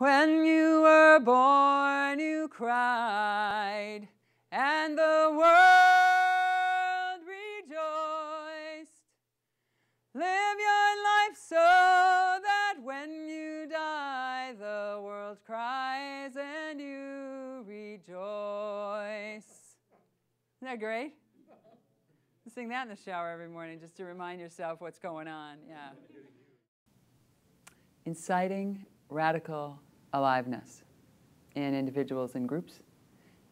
When you were born, you cried, and the world rejoiced. Live your life so that when you die, the world cries and you rejoice. Isn't that great? Sing that in the shower every morning just to remind yourself what's going on. Yeah. Inciting radical aliveness in individuals and groups.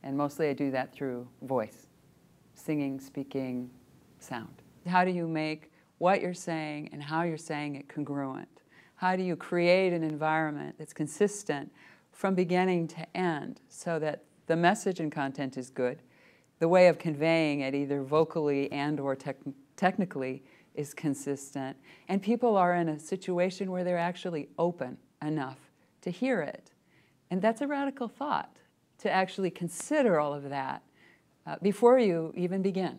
And mostly I do that through voice, singing, speaking, sound. How do you make what you're saying and how you're saying it congruent? How do you create an environment that's consistent from beginning to end so that the message and content is good, the way of conveying it either vocally and or technically is consistent, and people are in a situation where they're actually open enough to hear it. And that's a radical thought, to actually consider all of that before you even begin.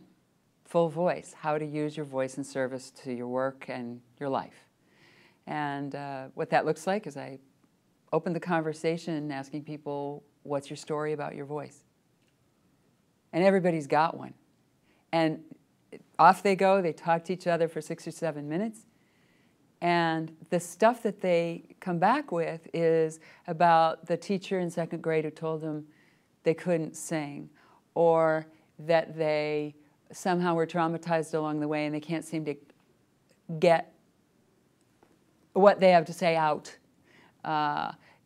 Full voice, how to use your voice in service to your work and your life. And what that looks like is I open the conversation asking people, what's your story about your voice? And everybody's got one. And off they go, they talk to each other for 6 or 7 minutes. And the stuff that they come back with is about the teacher in 2nd grade who told them they couldn't sing, or that they somehow were traumatized along the way and they can't seem to get what they have to say out.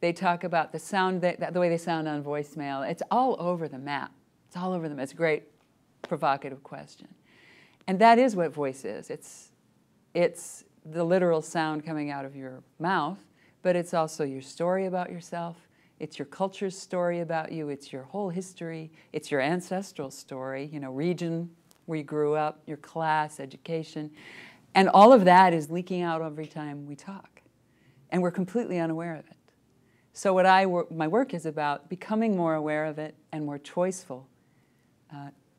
They talk about the sound, the way they sound on voicemail. It's all over the map. It's all over the map. It's a great provocative question. And that is what voice is. It's the literal sound coming out of your mouth, but it's also your story about yourself. It's your culture's story about you. It's your whole history. It's your ancestral story, you know, region where you grew up, your class, education. And all of that is leaking out every time we talk. And we're completely unaware of it. So what my work is about becoming more aware of it and more choiceful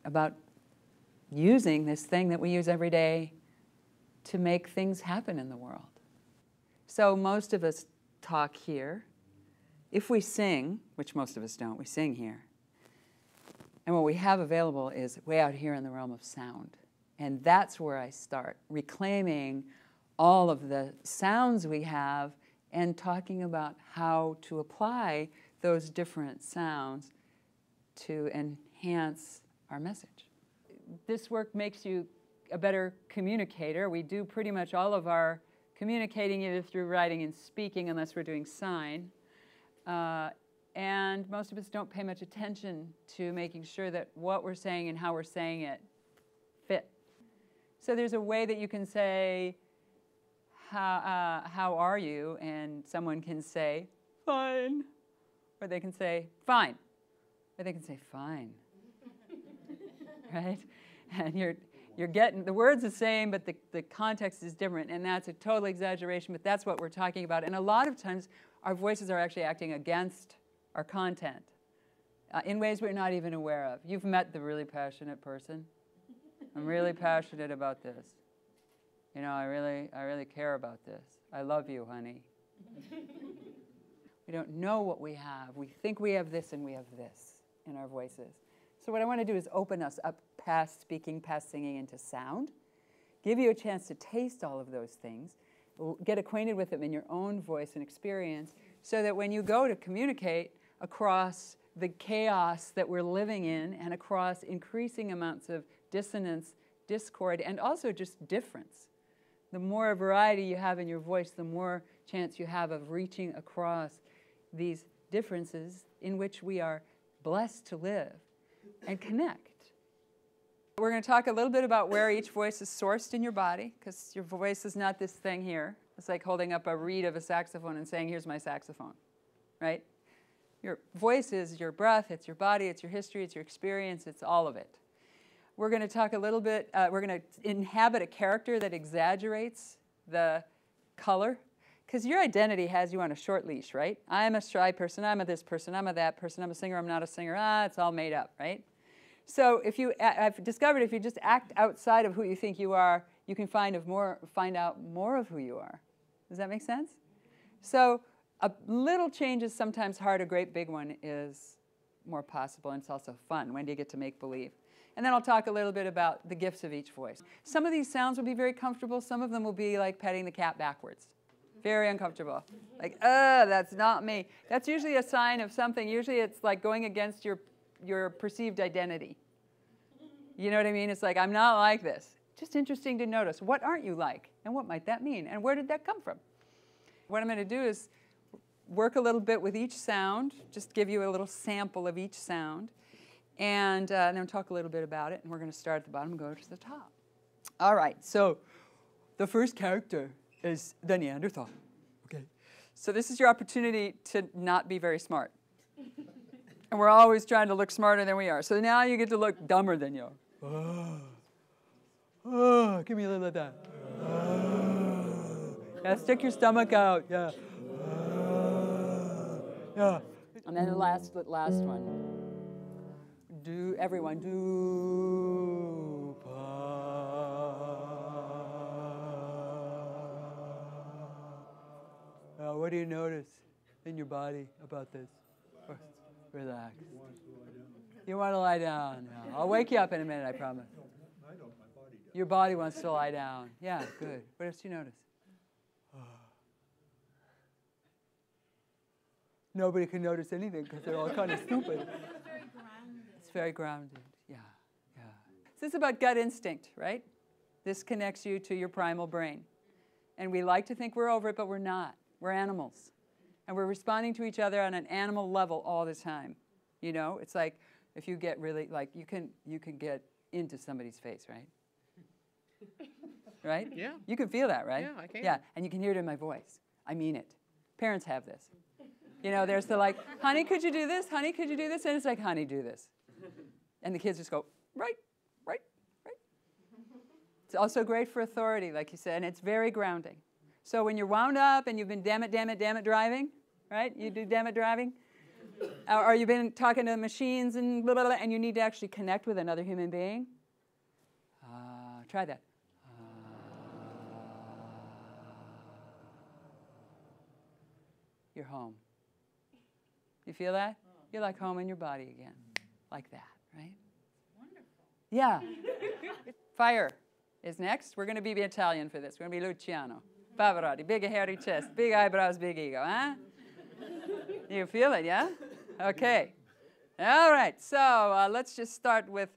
about using this thing that we use every day to make things happen in the world. So most of us talk here. If we sing, which most of us don't, we sing here. And what we have available is way out here in the realm of sound. And that's where I start, reclaiming all of the sounds we have and talking about how to apply those different sounds to enhance our message. This work makes you a better communicator. We do pretty much all of our communicating either through writing and speaking, unless we're doing sign. And most of us don't pay much attention to making sure that what we're saying and how we're saying it fit. So there's a way that you can say, how are you? And someone can say, fine. Or they can say, fine. Or they can say, fine. Right? And you're getting, the word's the same, but the context is different. And that's a total exaggeration, but that's what we're talking about. And a lot of times, our voices are actually acting against our content in ways we're not even aware of. You've met the really passionate person. I'm really passionate about this. You know, I really care about this. I love you, honey. We don't know what we have. We think we have this and we have this in our voices. So what I want to do is open us up past speaking, past singing into sound, give you a chance to taste all of those things, get acquainted with them in your own voice and experience, so that when you go to communicate across the chaos that we're living in and across increasing amounts of dissonance, discord, and also just difference. The more variety you have in your voice, the more chance you have of reaching across these differences in which we are blessed to live and connect. We're going to talk a little bit about where each voice is sourced in your body, because your voice is not this thing here. It's like holding up a reed of a saxophone and saying, here's my saxophone, right? Your voice is your breath, it's your body, it's your history, it's your experience, it's all of it. We're going to talk a little bit, we're going to inhabit a character that exaggerates the color, because your identity has you on a short leash, right? I'm a shy person, I'm a this person, I'm a that person, I'm a singer, I'm not a singer, it's all made up, right? So I've discovered if you just act outside of who you think you are, you can find out more of who you are. Does that make sense? So A little change is sometimes hard. A great big one is more possible, and it's also fun. When do you get to make believe? And then I'll talk a little bit about the gifts of each voice. Some of these sounds will be very comfortable. Some of them will be like petting the cat backwards. Very uncomfortable. Like, that's not me. That's usually a sign of something. Usually it's like going against your perceived identity. You know what I mean? It's like, I'm not like this. Just interesting to notice. What aren't you like? And what might that mean? And where did that come from? What I'm going to do is work a little bit with each sound, just give you a little sample of each sound, and then talk a little bit about it. And we're going to start at the bottom and go to the top. All right, so the first character is the Neanderthal. Okay, so this is your opportunity to not be very smart. And we're always trying to look smarter than we are. So now you get to look dumber than you are. Give me a little of that. Yeah, stick your stomach out. Yeah. Yeah. And then the last one. Everyone do. Now, what do you notice in your body about this? Relax. You want to lie down. Yeah. I'll wake you up in a minute, I promise. I don't. My body does. Your body wants to lie down. Yeah, good. What else do you notice? Nobody can notice anything because they're all kind of stupid. It's very grounded. It's very grounded. Yeah, yeah. So this is about gut instinct, right? This connects you to your primal brain. And we like to think we're over it, but we're not. We're animals. And we're responding to each other on an animal level all the time. You know, it's like if you get really, like, you can get into somebody's face, right? Right? Yeah. You can feel that, right? Yeah, I can. Yeah, and you can hear it in my voice. I mean it. Parents have this. You know, there's the like, honey, could you do this? Honey, could you do this? And it's like, honey, do this. And the kids just go, right, right, right. It's also great for authority, like you said, and it's very grounding. So when you're wound up and you've been damn it driving, right? You do damn it driving? Or you've been talking to machines and blah, blah, blah, and you need to actually connect with another human being. Try that. You're home. You feel that? You're like home in your body again. Like that, right? Wonderful. Yeah. Fire is next. We're going to be Italian for this. We're going to be Luciano. Pavarotti, big hairy chest, big eyebrows, big ego, huh? You feel it, yeah? Okay. All right, so let's just start with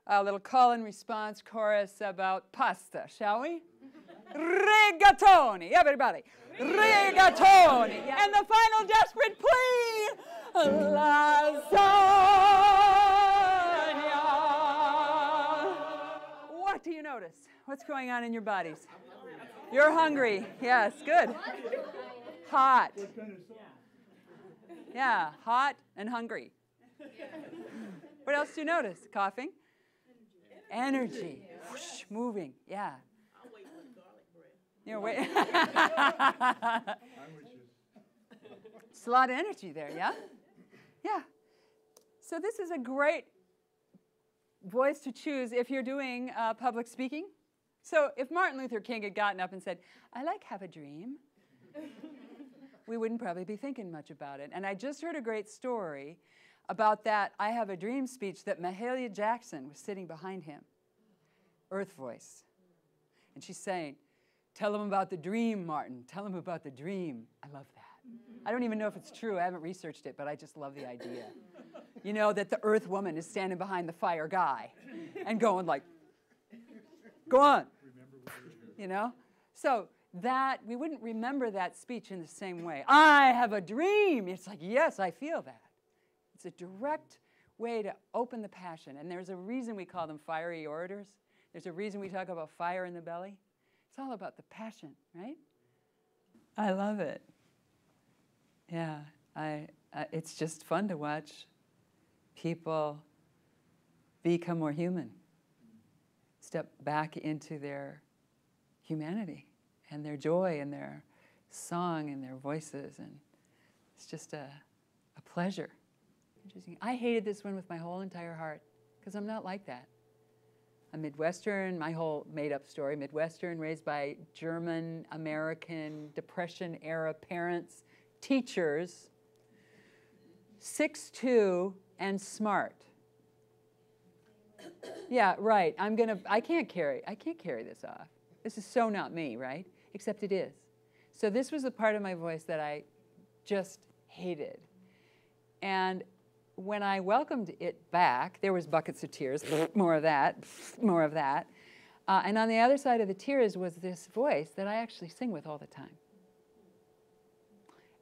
a little call and response chorus about pasta, shall we? Rigatoni, everybody. Rigatoni. And the final desperate plea, lasagna. What do you notice? What's going on in your bodies? You're hungry. Yes, good. Hot. What kind of song? Yeah, hot and hungry. What else do you notice? Coughing? Energy. Whoosh, moving. Yeah. I'll wait for the garlic bread. You're waiting. I'm with you. It's a lot of energy there, yeah? Yeah. So this is a great voice to choose if you're doing public speaking. So if Martin Luther King had gotten up and said, I like have a dream, we wouldn't probably be thinking much about it. And I just heard a great story about that I have a dream speech that Mahalia Jackson was sitting behind him, Earth Voice. And she's saying, tell him about the dream, Martin. Tell him about the dream. I love that. I don't even know if it's true. I haven't researched it, but I just love the idea. You know, that the Earth woman is standing behind the fire guy and going like, go on. You know? So that, we wouldn't remember that speech in the same way. I have a dream. It's like, yes, I feel that. It's a direct way to open the passion. And there's a reason we call them fiery orators. There's a reason we talk about fire in the belly. It's all about the passion, right? I love it. Yeah, it's just fun to watch people become more human. Step back into their humanity and their joy and their song and their voices. And it's just a pleasure. Interesting. I hated this one with my whole entire heart because I'm not like that. I'm Midwestern, my whole made-up story, Midwestern, raised by German, American, Depression-era parents, teachers, 6'2", and smart. Yeah, right. I can't carry this off. This is so not me, right? Except it is. So this was the part of my voice that I just hated. And when I welcomed it back, there was buckets of tears, more of that, more of that. And on the other side of the tears was this voice that I actually sing with all the time.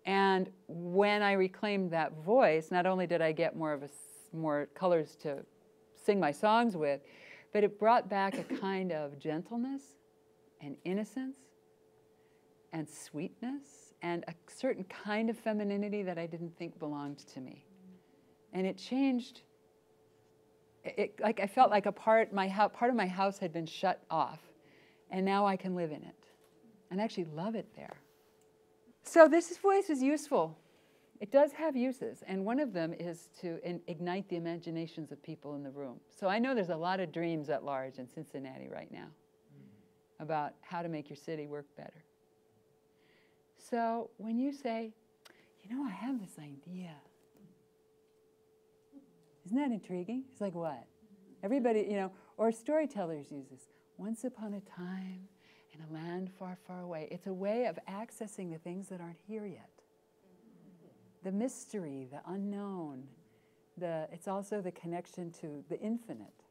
And when I reclaimed that voice, not only did I get more colors to sing my songs with, but it brought back a kind of gentleness and innocence and sweetness and a certain kind of femininity that I didn't think belonged to me. And it changed. Like I felt like part of my house had been shut off, and now I can live in it and actually love it there. So this voice is useful. It does have uses, and one of them is to ignite the imaginations of people in the room. So I know there's a lot of dreams at large in Cincinnati right now about how to make your city work better. So when you say, you know, I have this idea. Isn't that intriguing? It's like what? Everybody, you know, or storytellers use this. Once upon a time in a land far, far away. It's a way of accessing the things that aren't here yet. The mystery, the unknown. It's also the connection to the infinite.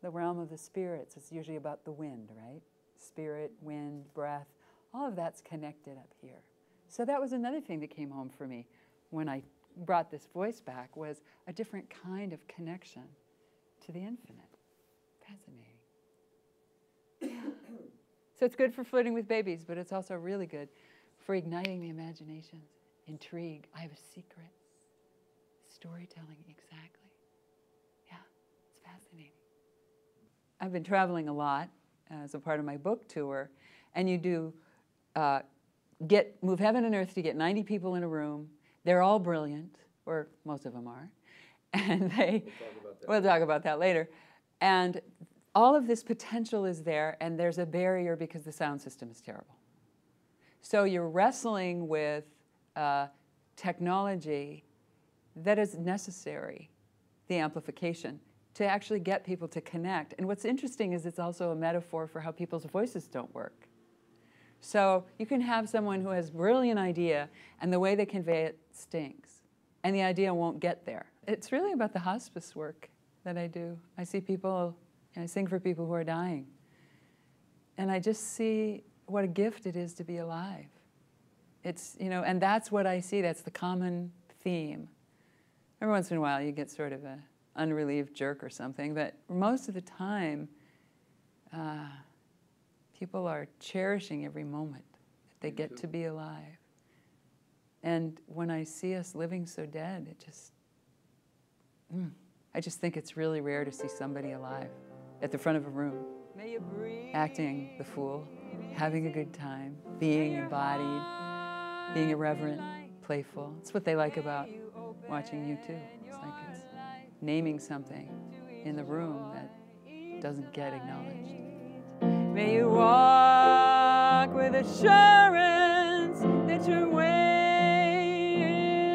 The realm of the spirits. It's usually about the wind, right? Spirit, wind, breath. All of that's connected up here. So that was another thing that came home for me when I brought this voice back, was a different kind of connection to the infinite. Fascinating. Yeah. So it's good for flirting with babies, but it's also really good for igniting the imaginations, intrigue. I have a secret. Storytelling, exactly. Yeah, it's fascinating. I've been traveling a lot as a part of my book tour, and you do move heaven and earth to get 90 people in a room. They're all brilliant, or most of them are, and we'll talk about that later. And all of this potential is there, and there's a barrier because the sound system is terrible. So you're wrestling with technology that is necessary, the amplification, to actually get people to connect. And what's interesting is it's also a metaphor for how people's voices don't work. So you can have someone who has a brilliant idea, and the way they convey it stinks, and the idea won't get there. It's really about the hospice work that I do. I see people, I sing for people who are dying, and I just see what a gift it is to be alive. It's, you know, and that's what I see. That's the common theme. Every once in a while, you get sort of an unrelieved jerk or something, but most of the time, people are cherishing every moment that they get to be alive. And when I see us living so dead, it just, I just think it's really rare to see somebody alive at the front of a room, acting the fool, having a good time, being embodied, being irreverent, playful. It's what they like about watching you too. It's like it's naming something in the room that doesn't get acknowledged. May you walk with assurance that your way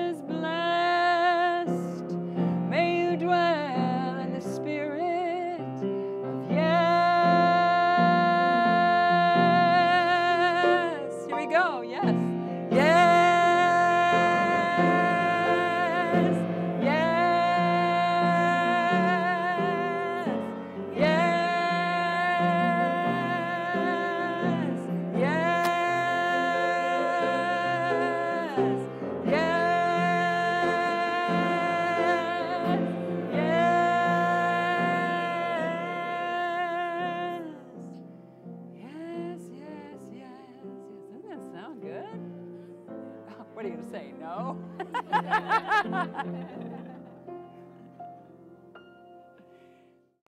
is blessed. May you dwell in the spirit of yes. Here we go, yes. Yes. What are you going to say? No?